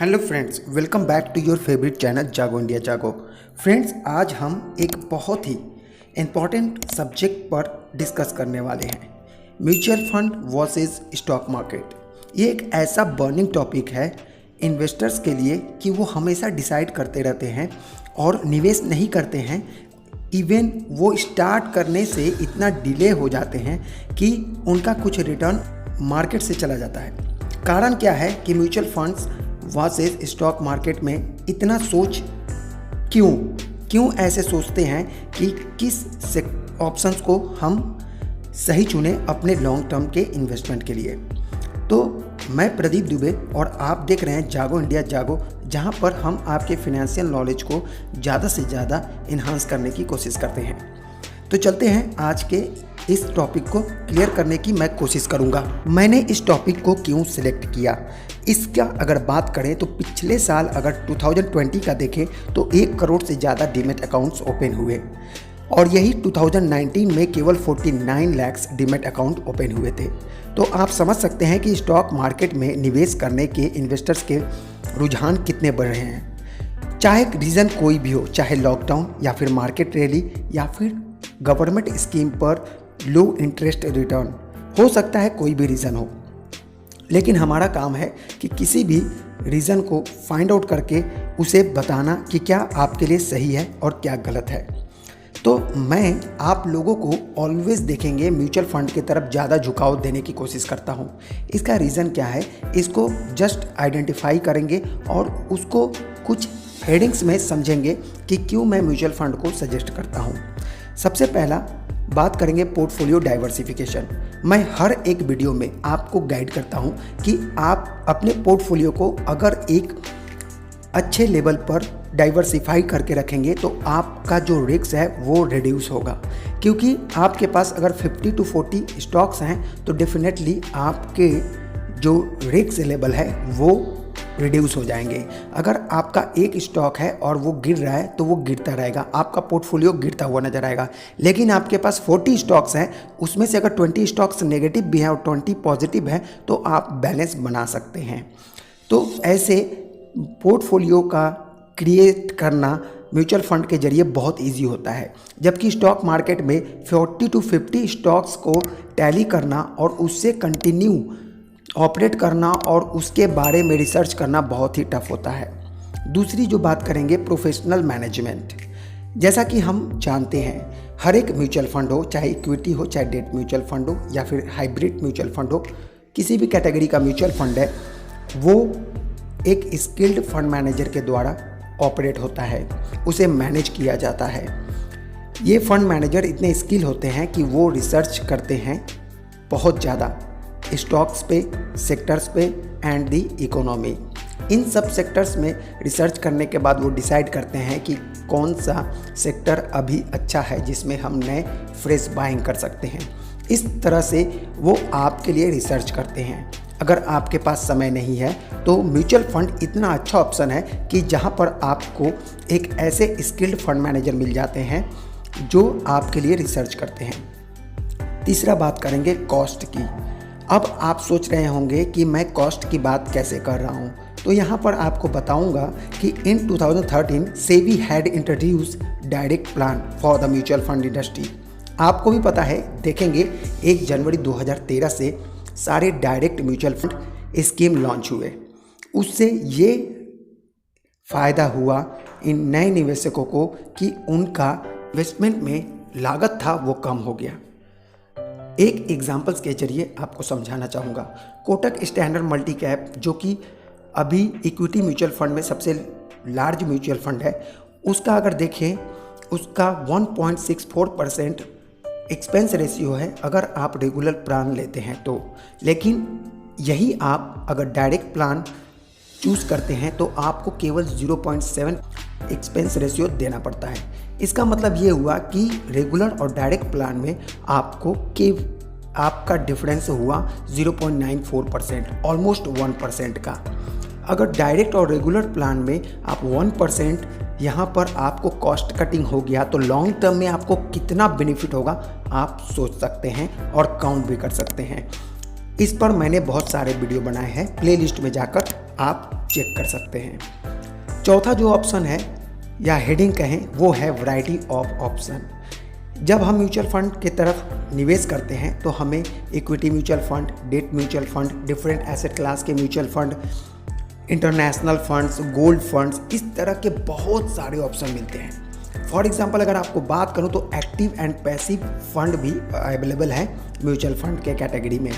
Hello friends, welcome back to your favourite channel Jago India Jago. Friends, आज हम एक बहुत ही इम्पॉर्टेंट सब्जेक्ट पर डिस्कस करने वाले हैं, mutual fund versus stock market. ये एक ऐसा बर्निंग टॉपिक है इन्वेस्टर्स के लिए कि वो हमेशा डिसाइड करते रहते हैं और निवेश नहीं करते हैं। इवन वो स्टार्ट करने से इतना डिले हो जाते हैं कि उनका कुछ रिटर्न मार्केट से चला जाता है। कारण क्या है कि mutual funds versus stock market में इतना सोच क्यों ऐसे सोचते हैं कि किस ऑप्शंस को हम सही चुने अपने लॉन्ग टर्म के इन्वेस्टमेंट के लिए। तो मैं प्रदीप दुबे और आप देख रहे हैं जागो इंडिया जागो, जहां पर हम आपके फाइनेंशियल नॉलेज को ज़्यादा से ज़्यादा इन्हांस करने की कोशिश करते हैं। तो चलते हैं, आज के इस टॉपिक को क्लियर करने की मैं कोशिश करूंगा। मैंने इस टॉपिक को क्यों सिलेक्ट किया, इसका अगर बात करें तो पिछले साल अगर 2020 का देखें तो 1 करोड़ से ज़्यादा डीमैट अकाउंट्स ओपन हुए और यही 2019 में केवल 49 लाख डीमैट अकाउंट ओपन हुए थे। तो आप समझ सकते हैं कि स्टॉक मार्केट में निवेश करने के इन्वेस्टर्स के रुझान कितने बढ़ रहे हैं। चाहे रीज़न कोई भी हो, चाहे लॉकडाउन या फिर मार्केट रैली या फिर गवर्नमेंट स्कीम पर लो इंटरेस्ट रिटर्न, हो सकता है कोई भी रीज़न हो, लेकिन हमारा काम है कि किसी भी रीज़न को फाइंड आउट करके उसे बताना कि क्या आपके लिए सही है और क्या गलत है। तो मैं आप लोगों को ऑलवेज देखेंगे म्यूचुअल फंड की तरफ ज़्यादा झुकाव देने की कोशिश करता हूँ। इसका रीज़न क्या है, इसको जस्ट आइडेंटिफाई करेंगे और उसको कुछ हेडिंग्स में समझेंगे कि क्यों मैं म्यूचुअल फंड को सजेस्ट करता हूँ। सबसे पहला बात करेंगे पोर्टफोलियो डाइवर्सिफिकेशन। मैं हर एक वीडियो में आपको गाइड करता हूं कि आप अपने पोर्टफोलियो को अगर एक अच्छे लेवल पर डाइवर्सिफाई करके रखेंगे तो आपका जो रिस्क है वो रिड्यूस होगा। क्योंकि आपके पास अगर 50 to 40 स्टॉक्स हैं तो डेफिनेटली आपके जो रिस्क लेवल है वो रिड्यूस हो जाएंगे। अगर आपका एक स्टॉक है और वो गिर रहा है तो वो गिरता रहेगा, आपका पोर्टफोलियो गिरता हुआ नजर आएगा। लेकिन आपके पास 40 स्टॉक्स हैं, उसमें से अगर 20 स्टॉक्स नेगेटिव भी हैं और 20 पॉजिटिव हैं तो आप बैलेंस बना सकते हैं। तो ऐसे पोर्टफोलियो का क्रिएट करना म्यूचुअल फंड के जरिए बहुत ईजी होता है, जबकि स्टॉक मार्केट में 40 to 50 स्टॉक्स को टैली करना और उससे कंटिन्यू ऑपरेट करना और उसके बारे में रिसर्च करना बहुत ही टफ होता है। दूसरी जो बात करेंगे प्रोफेशनल मैनेजमेंट। जैसा कि हम जानते हैं हर एक म्यूचुअल फंड हो, चाहे इक्विटी हो, चाहे डेट म्यूचुअल फंड हो या फिर हाइब्रिड म्यूचुअल फंड हो, किसी भी कैटेगरी का म्यूचुअल फंड है वो एक स्किल्ड फंड मैनेजर के द्वारा ऑपरेट होता है, उसे मैनेज किया जाता है। ये फंड मैनेजर इतने स्किल होते हैं कि वो रिसर्च करते हैं बहुत ज़्यादा स्टॉक्स पे, सेक्टर्स पे एंड दी इकोनॉमी। इन सब सेक्टर्स में रिसर्च करने के बाद वो डिसाइड करते हैं कि कौन सा सेक्टर अभी अच्छा है जिसमें हम नए फ्रेश बाइंग कर सकते हैं। इस तरह से वो आपके लिए रिसर्च करते हैं। अगर आपके पास समय नहीं है तो म्यूचुअल फंड इतना अच्छा ऑप्शन है कि जहाँ पर आपको एक ऐसे स्किल्ड फंड मैनेजर मिल जाते हैं जो आपके लिए रिसर्च करते हैं। तीसरा बात करेंगे कॉस्ट की। अब आप सोच रहे होंगे कि मैं कॉस्ट की बात कैसे कर रहा हूँ, तो यहाँ पर आपको बताऊँगा कि इन 2013 SEBI had introduce direct plan for the mutual fund industry. आपको भी पता है, देखेंगे 1 जनवरी 2013 से सारे direct mutual fund scheme launch हुए। उससे ये फ़ायदा हुआ इन नए निवेशकों को कि उनका इन्वेस्टमेंट में लागत था वो कम हो गया। एक एग्जाम्पल्स के जरिए आपको समझाना चाहूँगा। कोटक स्टैंडर्ड मल्टी कैप, जो कि अभी इक्विटी म्यूचुअल फंड में सबसे लार्ज म्यूचुअल फंड है, उसका अगर देखें उसका 1.64% एक्सपेंस रेशियो है अगर आप रेगुलर प्लान लेते हैं तो। लेकिन यही आप अगर डायरेक्ट प्लान चूज़ करते हैं तो आपको केवल 0.7 एक्सपेंस रेशियो देना पड़ता है। इसका मतलब ये हुआ कि रेगुलर और डायरेक्ट प्लान में आपका डिफरेंस हुआ 0.94%, ऑलमोस्ट 1% का। अगर डायरेक्ट और रेगुलर प्लान में आप 1% यहाँ पर आपको कॉस्ट कटिंग हो गया तो लॉन्ग टर्म में आपको कितना बेनिफिट होगा आप सोच सकते हैं और काउंट भी कर सकते हैं। इस पर मैंने बहुत सारे वीडियो बनाए हैं, प्लेलिस्ट में जाकर आप चेक कर सकते हैं। चौथा जो ऑप्शन है या हेडिंग कहें वो है वैरायटी ऑफ ऑप्शन। जब हम म्यूचुअल फंड की तरफ निवेश करते हैं तो हमें equity mutual fund, debt mutual fund, different asset class के mutual fund, international funds, gold funds, इस तरह के बहुत सारे ऑप्शन मिलते हैं। फॉर एग्जांपल अगर आपको बात करूं तो एक्टिव एंड पैसिव फंड भी अवेलेबल है म्यूचुअल फंड के कैटेगरी में।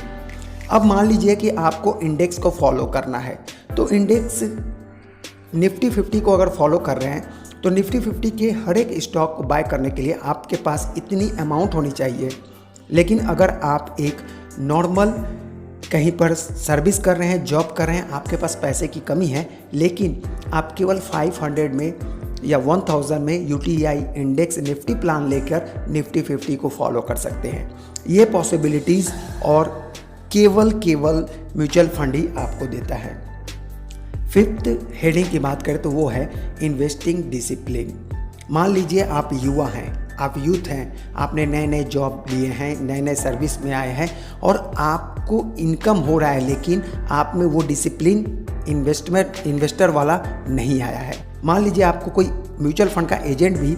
अब मान लीजिए कि आपको इंडेक्स को फॉलो करना है, तो इंडेक्स निफ्टी 50 को अगर फॉलो कर रहे हैं तो निफ्टी 50 के हर एक स्टॉक को बाय करने के लिए आपके पास इतनी अमाउंट होनी चाहिए। लेकिन अगर आप एक नॉर्मल कहीं पर सर्विस कर रहे हैं, जॉब कर रहे हैं, आपके पास पैसे की कमी है, लेकिन आप केवल 500 में या 1000 में यूटीआई इंडेक्स निफ्टी प्लान लेकर निफ्टी 50 को फॉलो कर सकते हैं। ये पॉसिबिलिटीज़ और केवल म्यूचुअल फंड ही आपको देता है। फिफ्थ हेडिंग की बात करें तो वो है इन्वेस्टिंग डिसिप्लिन। मान लीजिए आप युवा हैं, आप यूथ हैं, आपने नए नए जॉब लिए हैं, नए नए सर्विस में आए हैं और आपको इनकम हो रहा है, लेकिन आप में वो डिसिप्लिन इन्वेस्टर वाला नहीं आया है। मान लीजिए आपको कोई म्यूचुअल फंड का एजेंट भी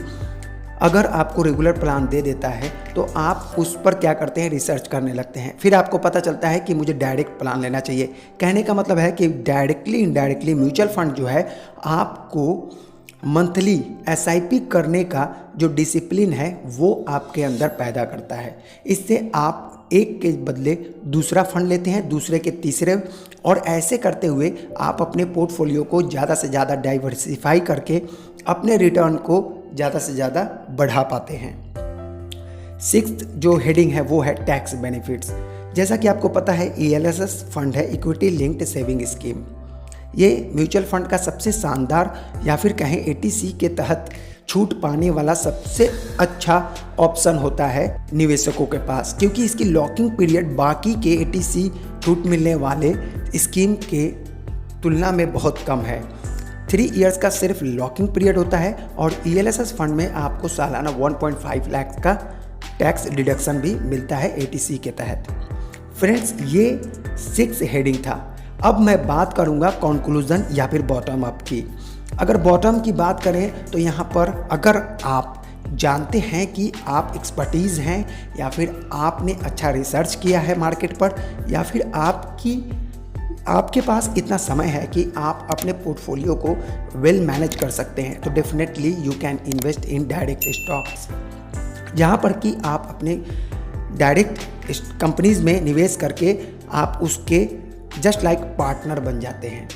अगर आपको रेगुलर प्लान दे देता है तो आप उस पर क्या करते हैं, रिसर्च करने लगते हैं। फिर आपको पता चलता है कि मुझे डायरेक्ट प्लान लेना चाहिए। कहने का मतलब है कि डायरेक्टली इनडायरेक्टली म्यूचुअल फंड जो है आपको मंथली एसआईपी करने का जो डिसिप्लिन है वो आपके अंदर पैदा करता है। इससे आप एक के बदले दूसरा फंड लेते हैं, दूसरे के तीसरे, और ऐसे करते हुए आप अपने पोर्टफोलियो को ज़्यादा से ज़्यादा डाइवर्सिफाई करके अपने रिटर्न को ज़्यादा से ज़्यादा बढ़ा पाते हैं। सिक्स्थ जो हेडिंग है वो है टैक्स बेनिफिट्स। जैसा कि आपको पता है ELSS फंड है, इक्विटी लिंक्ड सेविंग स्कीम। ये म्यूचुअल फंड का सबसे शानदार या फिर कहें ATC के तहत छूट पाने वाला सबसे अच्छा ऑप्शन होता है निवेशकों के पास, क्योंकि इसकी लॉकिंग पीरियड बाकी के ATC छूट मिलने वाले स्कीम के तुलना में बहुत कम है। 3 इयर्स का सिर्फ लॉकिंग पीरियड होता है और ELSS फंड में आपको सालाना 1.5 लाख का टैक्स डिडक्शन भी मिलता है ATC के तहत। फ्रेंड्स, ये 6 हेडिंग था। अब मैं बात करूंगा कंक्लूजन या फिर बॉटम अप की। अगर बॉटम की बात करें तो यहाँ पर अगर आप जानते हैं कि आप एक्सपर्टीज़ हैं या फिर आपने अच्छा रिसर्च किया है मार्केट पर, या फिर आपके पास इतना समय है कि आप अपने पोर्टफोलियो को वेल मैनेज कर सकते हैं, तो definitely you can invest in direct stocks, जहाँ पर कि आप अपने डायरेक्ट कंपनीज में निवेश करके आप उसके जस्ट लाइक पार्टनर बन जाते हैं।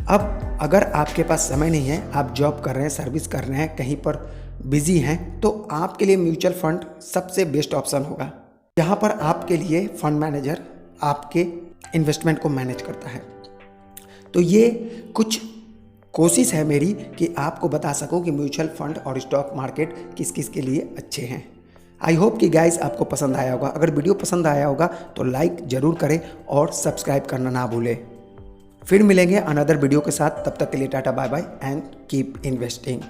अब अगर आपके पास समय नहीं है, आप जॉब कर रहे हैं, सर्विस कर रहे हैं, कहीं पर बिजी हैं, तो आपके लिए म्यूचुअल फंड सबसे बेस्ट ऑप्शन होगा, जहाँ पर आपके लिए फंड मैनेजर आपके इन्वेस्टमेंट को मैनेज करता है। तो ये कुछ कोशिश है मेरी कि आपको बता सकूं कि म्यूचुअल फंड और स्टॉक मार्केट किस किस के लिए अच्छे हैं। आई होप कि गाइस आपको पसंद आया होगा। अगर वीडियो पसंद आया होगा तो लाइक ज़रूर करें और सब्सक्राइब करना ना भूलें। फिर मिलेंगे अनदर वीडियो के साथ, तब तक के लिए ta-ta bye bye and keep investing.